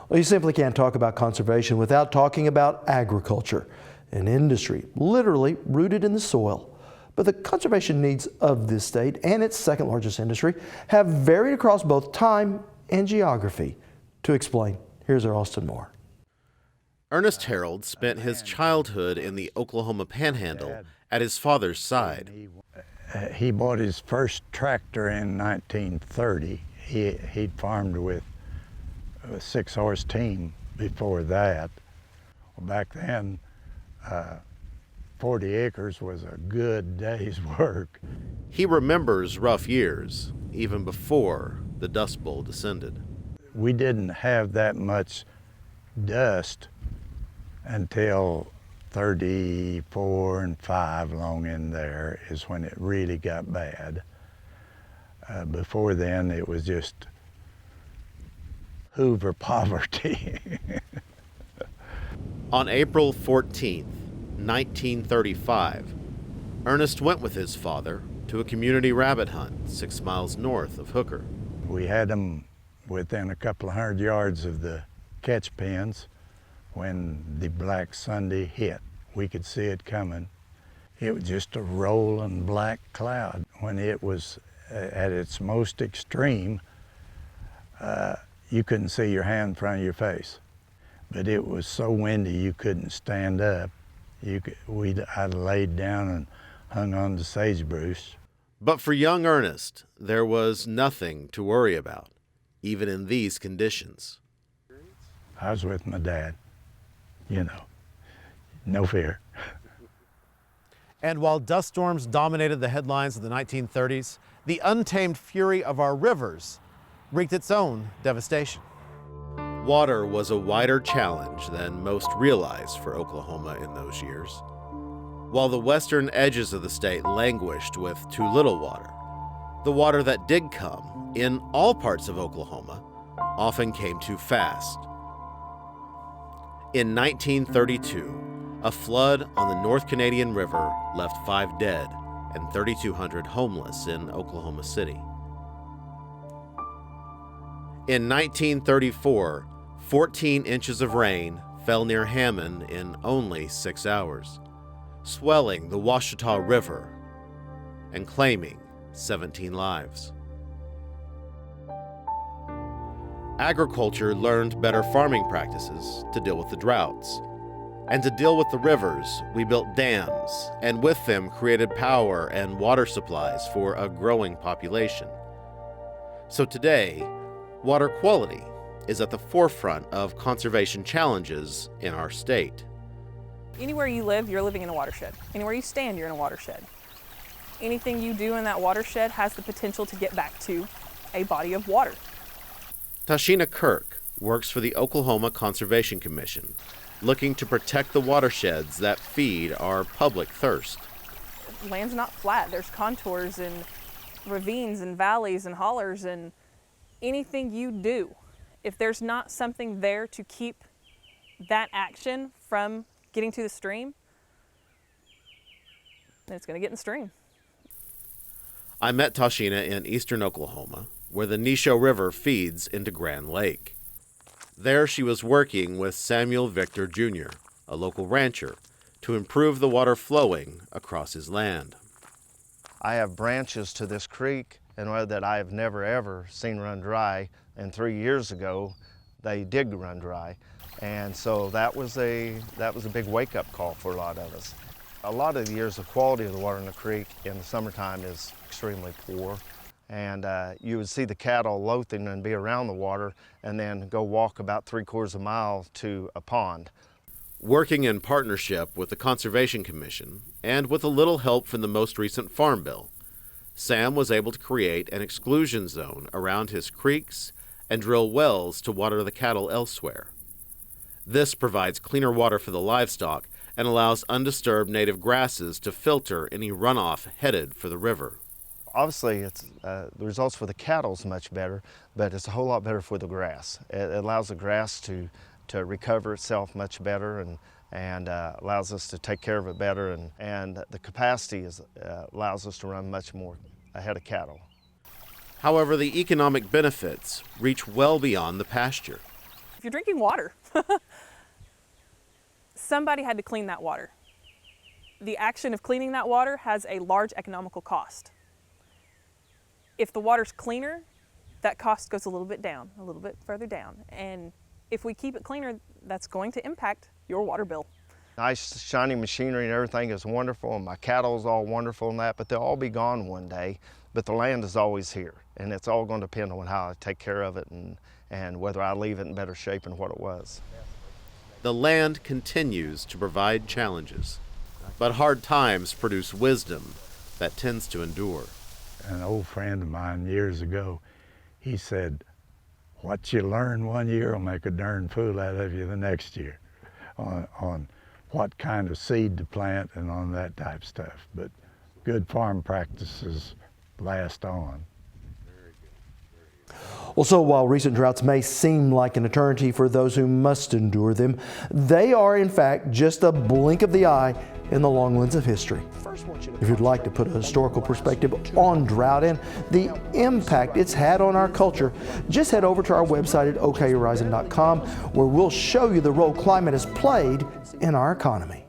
Well, you simply can't talk about conservation without talking about agriculture, an industry literally rooted in the soil. But the conservation needs of this state and its second largest industry have varied across both time and geography. To explain, here's our Austin Moore. Ernest Harold spent his childhood in the Oklahoma Panhandle at his father's side. He bought his first tractor in 1930. He'd farmed with a 6-horse team before that. Well, back then, 40 acres was a good day's work. He remembers rough years, even before the Dust Bowl descended. We didn't have that much dust until 34 and 5 along in there is when it really got bad. Before then, it was just Hoover poverty. On April 14th, 1935, Ernest went with his father to a community rabbit hunt 6 miles north of Hooker. We had them within a couple of 100 yards of the catch pens when the Black Sunday hit. We could see it coming. It was just a rolling black cloud. When it was at its most extreme, you couldn't see your hand in front of your face. But it was so windy you couldn't stand up. I'd laid down and hung on to sagebrush. But for young Ernest, there was nothing to worry about, even in these conditions. I was with my dad, no fear. And while dust storms dominated the headlines of the 1930s, the untamed fury of our rivers wreaked its own devastation. Water was a wider challenge than most realized for Oklahoma in those years. While the western edges of the state languished with too little water, the water that did come in all parts of Oklahoma often came too fast. In 1932, a flood on the North Canadian River left 5 dead and 3,200 homeless in Oklahoma City. In 1934, 14 inches of rain fell near Hammond in only 6 hours, swelling the Washita River and claiming 17 lives. Agriculture learned better farming practices to deal with the droughts. And to deal with the rivers, we built dams, and with them created power and water supplies for a growing population. So today, water quality is at the forefront of conservation challenges in our state. Anywhere you live, you're living in a watershed. Anywhere you stand, you're in a watershed. Anything you do in that watershed has the potential to get back to a body of water. Tashina Kirk works for the Oklahoma Conservation Commission, looking to protect the watersheds that feed our public thirst. Land's not flat. There's contours and ravines and valleys and hollers, and anything you do, if there's not something there to keep that action from getting to the stream, then it's going to get in the stream. I met Tashina in eastern Oklahoma, where the Nesho River feeds into Grand Lake. There she was working with Samuel Victor Jr., a local rancher, to improve the water flowing across his land. I have branches to this creek and that I have never ever seen run dry, and 3 years ago they did run dry. And so that was a big wake-up call for a lot of us. A lot of the years, the quality of the water in the creek in the summertime is extremely poor. And you would see the cattle loathing and be around the water and then go walk about 3/4 mile to a pond. Working in partnership with the Conservation Commission and with a little help from the most recent Farm Bill, Sam was able to create an exclusion zone around his creeks and drill wells to water the cattle elsewhere. This provides cleaner water for the livestock and allows undisturbed native grasses to filter any runoff headed for the river. Obviously, the results for the cattle is much better, but it's a whole lot better for the grass. It allows the grass to recover itself much better and allows us to take care of it better, and the capacity allows us to run much more ahead of cattle. However, the economic benefits reach well beyond the pasture. if you're drinking water, somebody had to clean that water. The action of cleaning that water has a large economical cost. If the water's cleaner, that cost goes a little bit down, a little bit further down. And if we keep it cleaner, that's going to impact your water bill. Nice shiny machinery and everything is wonderful, and my cattle's all wonderful and that, but they'll all be gone one day. But the land is always here, and it's all going to depend on how I take care of it and whether I leave it in better shape than what it was. The land continues to provide challenges, but hard times produce wisdom that tends to endure. An old friend of mine years ago, he said, what you learn one year will make a darn fool out of you the next year on what kind of seed to plant and on that type of stuff. But good farm practices last on. Well, so while recent droughts may seem like an eternity for those who must endure them, they are in fact just a blink of the eye in the long lens of history. If you'd like to put a historical perspective on drought and the impact it's had on our culture, just head over to our website at okhorizon.com, where we'll show you the role climate has played in our economy.